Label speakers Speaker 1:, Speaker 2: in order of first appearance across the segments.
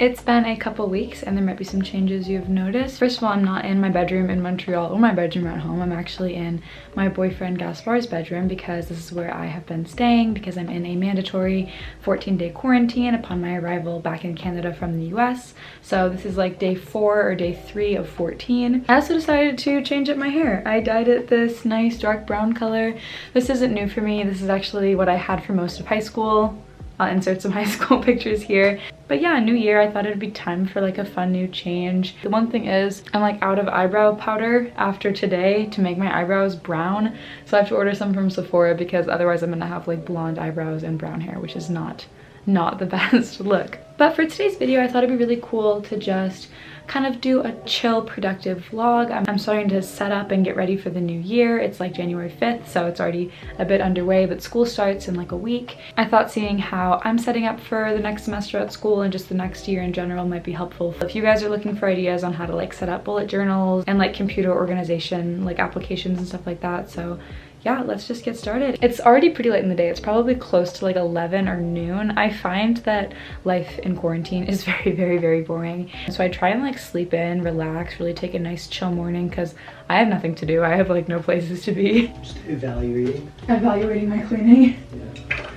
Speaker 1: It's been a couple weeks and there might be some changes you've noticed. First of all, I'm not in my bedroom in Montreal or my bedroom at home. I'm actually in my boyfriend Gaspar's bedroom because this is where I have been staying because I'm in a mandatory 14-day quarantine upon my arrival back in Canada from the US. So this is like day 4 or day 3 of 14. I also decided to change up my hair. I dyed it this nice dark brown color. This isn't new for me. This is actually what I had for most of high school. I'll insert some high school pictures here. But yeah, new year, I thought it'd be time for like a fun new change. The one thing is I'm like out of eyebrow powder after today to make my eyebrows brown. So I have to order some from Sephora because otherwise I'm gonna have like blonde eyebrows and brown hair, which is not the best look. But for today's video, I thought it'd be really cool to just kind of do a chill, productive vlog. I'm starting to set up and get ready for the new year. It's like January 5th, so it's already a bit underway, but school starts in like a week. I thought seeing how I'm setting up for the next semester at school and just the next year in general might be helpful. If you guys are looking for ideas on how to like set up bullet journals and like computer organization, like applications and stuff like that. So yeah, let's just get started. It's already pretty late in the day. It's probably close to like 11 or noon. I find that life in quarantine is very boring. So I try and like sleep in, relax, really take a nice chill morning because I have nothing to do. I have like no places to be.
Speaker 2: Just evaluating.
Speaker 1: Evaluating my cleaning.
Speaker 2: Yeah.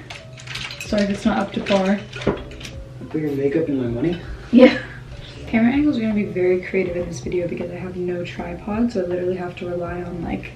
Speaker 1: Sorry if it's not up to par.
Speaker 2: I put your makeup in my money.
Speaker 1: Yeah. Camera angles are gonna be very creative in this video because I have no tripod, so I literally have to rely on like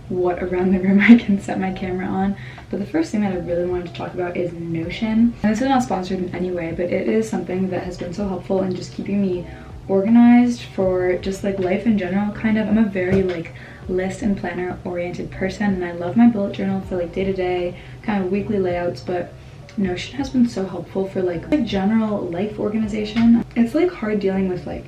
Speaker 1: what around the room I can set my camera on. But the first thing that I really wanted to talk about is Notion. And this is not sponsored in any way, but it is something that has been so helpful in just keeping me organized for just like life in general, kind of. I'm a very like list and planner oriented person, and I love my bullet journal for like day-to-day kind of weekly layouts, but Notion has been so helpful for like general life organization. It's like hard dealing with like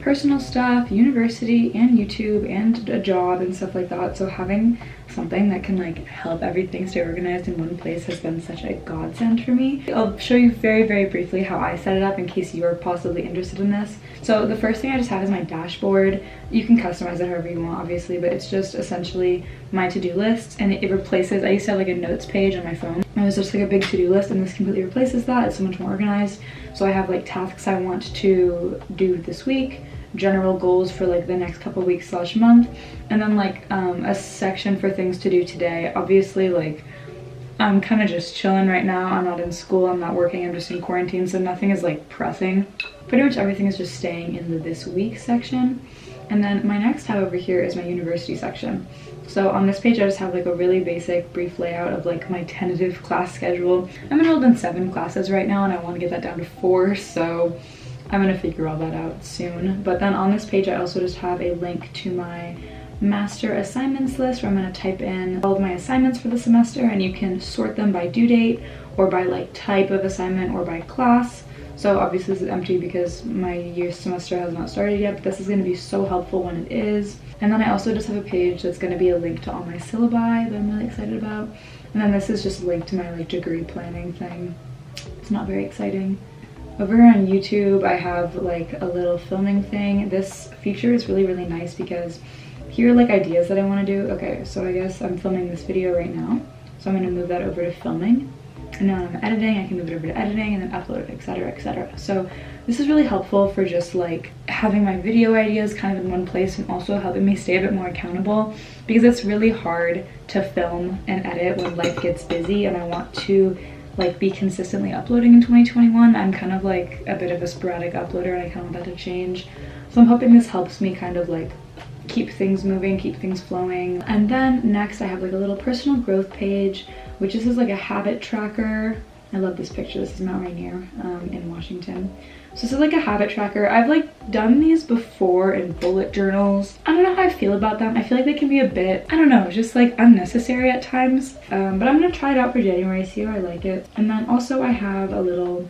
Speaker 1: personal stuff, university and YouTube and a job and stuff like that. So having something that can like help everything stay organized in one place has been such a godsend for me. I'll show you very briefly how I set it up in case you are possibly interested in this. So the first thing I just have is my dashboard. You can customize it however you want, obviously, but it's just essentially my to-do list, and it replaces, I used to have like a notes page on my phone. It was just like a big to-do list, and this completely replaces that. It's so much more organized. So I have like tasks I want to do this week, general goals for like the next couple weeks / month, and then like a section for things to do today. Obviously, like I'm kind of just chilling right now. I'm not in school, I'm not working, I'm just in quarantine, so nothing is like pressing. Pretty much everything is just staying in the this week section. And then my next tab over here is my university section. So on this page I just have like a really basic brief layout of like my tentative class schedule. I'm enrolled in 7 classes right now and I want to get that down to 4, so I'm gonna figure all that out soon. But then on this page I also just have a link to my master assignments list where I'm gonna type in all of my assignments for the semester, and you can sort them by due date or by like type of assignment or by class. So obviously this is empty because my year semester has not started yet, but this is gonna be so helpful when it is. And then I also just have a page that's gonna be a link to all my syllabi that I'm really excited about. And then this is just a link to my like degree planning thing. It's not very exciting. Over on YouTube, I have like a little filming thing. This feature is really nice because here are like ideas that I want to do. Okay, so I guess I'm filming this video right now. So I'm going to move that over to filming. And then I'm editing, I can move it over to editing and then upload, etc. So this is really helpful for just like having my video ideas kind of in one place and also helping me stay a bit more accountable, because it's really hard to film and edit when life gets busy and I want to like be consistently uploading in 2021. I'm kind of like a bit of a sporadic uploader and I kind of want that to change. So I'm hoping this helps me kind of like keep things moving, keep things flowing. And then next I have like a little personal growth page, which is like a habit tracker. I love this picture. This is Mount Rainier in Washington. So this is like a habit tracker. I've like done these before in bullet journals. I don't know how I feel about them. I feel like they can be a bit, I don't know, just like unnecessary at times. But I'm gonna try it out for January, see how I like it. And then also I have a little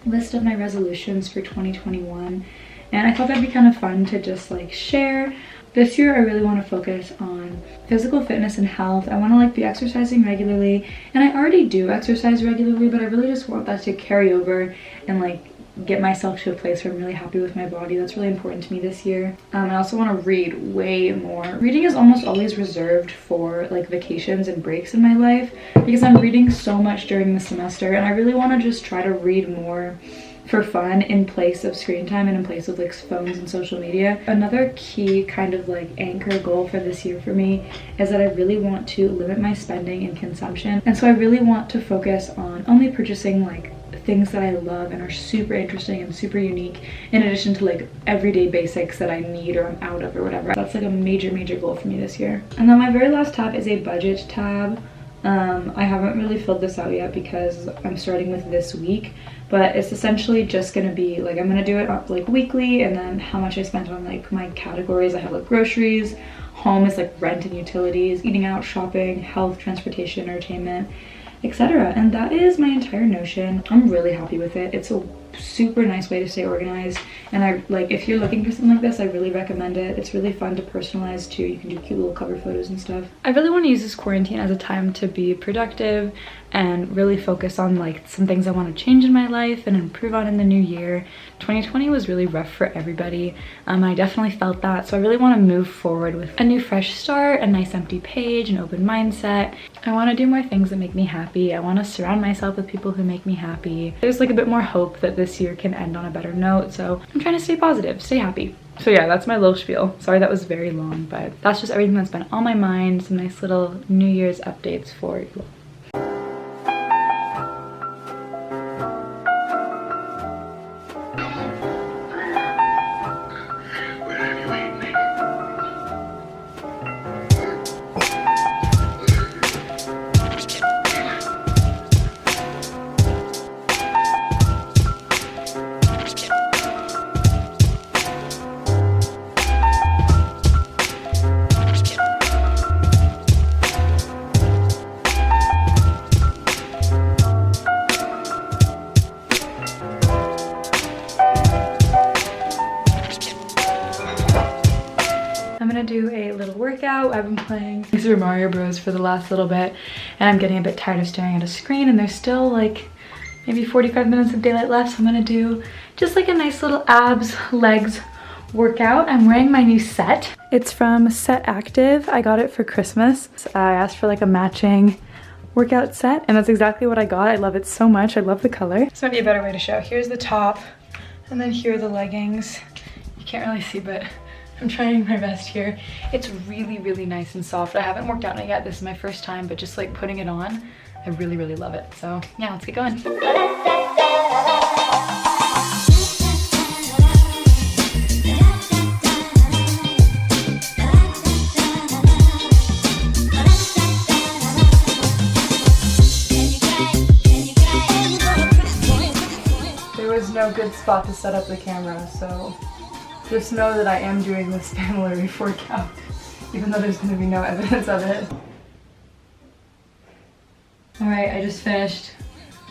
Speaker 1: list of my resolutions for 2021. And I thought that'd be kind of fun to just like share. This year I really want to focus on physical fitness and health. I want to like be exercising regularly, and I already do exercise regularly, but I really just want that to carry over and like get myself to a place where I'm really happy with my body. That's really important to me this year. I also want to read way more. Reading is almost always reserved for like vacations and breaks in my life because I'm reading so much during the semester, and I really want to just try to read more for fun in place of screen time and in place of like phones and social media. Another key kind of like anchor goal for this year for me is that I really want to limit my spending and consumption. And so I really want to focus on only purchasing like things that I love and are super interesting and super unique, in addition to like everyday basics that I need or I'm out of or whatever. That's like a major goal for me this year. And then my very last tab is a budget tab. I haven't really filled this out yet because I'm starting with this week, but it's essentially just gonna be like, I'm gonna do it like weekly, and then how much I spent on like my categories. I have like groceries, home is like rent and utilities, eating out, shopping, health, transportation, entertainment, etc. And that is my entire Notion. I'm really happy with it. It's a super nice way to stay organized, and I like, if you're looking for something like this, I really recommend it. It's really fun to personalize too. You can do cute little cover photos and stuff. I really want to use this quarantine as a time to be productive and really focus on like some things I want to change in my life and improve on in the new year. 2020 was really rough for everybody. I definitely felt that, so I really want to move forward with a new fresh start, a nice empty page, an open mindset. I want to do more things that make me happy. I want to surround myself with people who make me happy. There's like a bit more hope that this year can end on a better note, so I'm trying to stay positive, stay happy. So yeah, that's my little spiel. Sorry that was very long, but that's just everything that's been on my mind. Some nice little New Year's updates for you. Do a little workout. I've been playing Super Mario Bros for the last little bit, and I'm getting a bit tired of staring at a screen, and there's still like maybe 45 minutes of daylight left, so I'm gonna do just like a nice little abs, legs workout. I'm wearing my new set. It's from Set Active. I got it for Christmas. I asked for like a matching workout set, and that's exactly what I got. I love it so much. I love the color. This might be a better way to show. Here's the top, and then here are the leggings. You can't really see, but I'm trying my best here. It's really nice and soft. I haven't worked out in it yet. This is my first time, but just like putting it on, I really love it. So yeah, let's get going. There was no good spot to set up the camera, so just know that I am doing this family reef workout, even though there's going to be no evidence of it. Alright, I just finished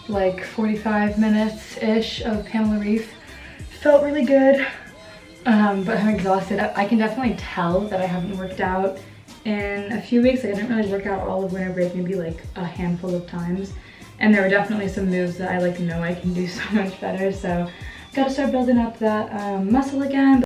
Speaker 1: like 45 minutes-ish of Pamela Reef. Felt really good, but I'm exhausted. I can definitely tell that I haven't worked out in a few weeks. Like, I didn't really work out all of winter break, maybe like a handful of times. And there were definitely some moves that I like know I can do so much better, so gotta start building up that muscle again.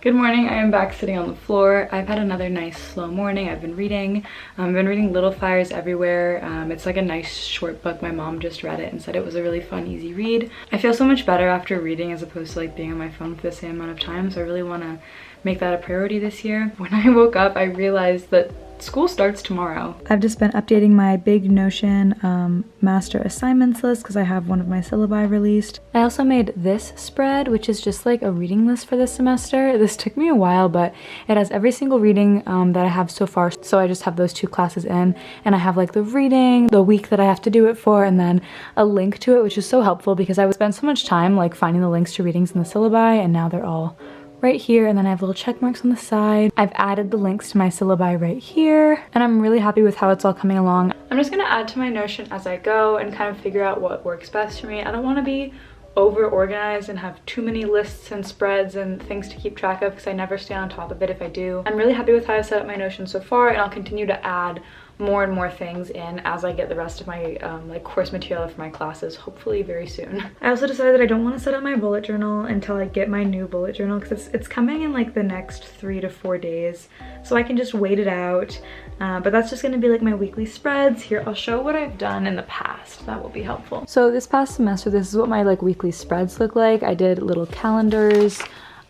Speaker 1: Good morning, I am back sitting on the floor. I've had another nice slow morning. I've been reading. I've been reading Little Fires Everywhere. It's like a nice short book. My mom just read it and said it was a really fun, easy read. I feel so much better after reading as opposed to like being on my phone for the same amount of time, so I really want to make that a priority this year. When I woke up, I realized that school starts tomorrow. I've just been updating my big Notion master assignments list because I have one of my syllabi released. I also made this spread, which is just like a reading list for this semester. This took me a while, but it has every single reading that I have so far. So I just have those 2 classes in, and I have like the reading, the week that I have to do it for, and then a link to it, which is so helpful because I would spend so much time like finding the links to readings in the syllabi, and now they're all right here, and then I have little check marks on the side. I've added the links to my syllabi right here, and I'm really happy with how it's all coming along. I'm just gonna add to my Notion as I go and kind of figure out what works best for me. I don't want to be over organized and have too many lists and spreads and things to keep track of because I never stay on top of it if I do. I'm really happy with how I set up my Notion so far, and I'll continue to add more and more things in as I get the rest of my like course material for my classes, hopefully very soon. I also decided that I don't want to set up my bullet journal until I get my new bullet journal because it's coming in like the next 3 to 4 days, so I can just wait it out. But that's just going to be like my weekly spreads. Here, I'll show what I've done in the past. That will be helpful. So this past semester, this is what my like weekly spreads look like. I did little calendars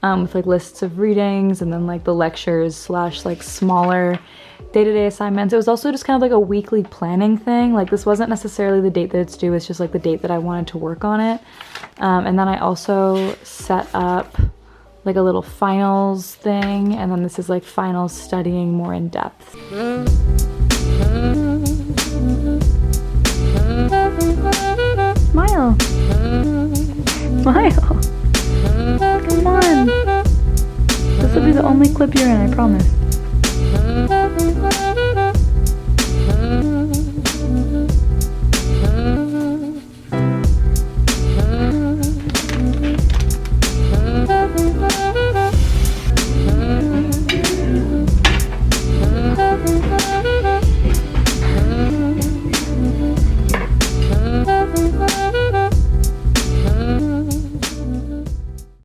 Speaker 1: with like lists of readings, and then like the lectures slash like smaller day-to-day assignments. It was also just kind of like a weekly planning thing. Like this wasn't necessarily the date that it's due, it's just like the date that I wanted to work on it. And then I also set up like a little finals thing, and then this is like finals studying more in depth. Smile! Smile! Come on! This will be the only clip you're in, I promise.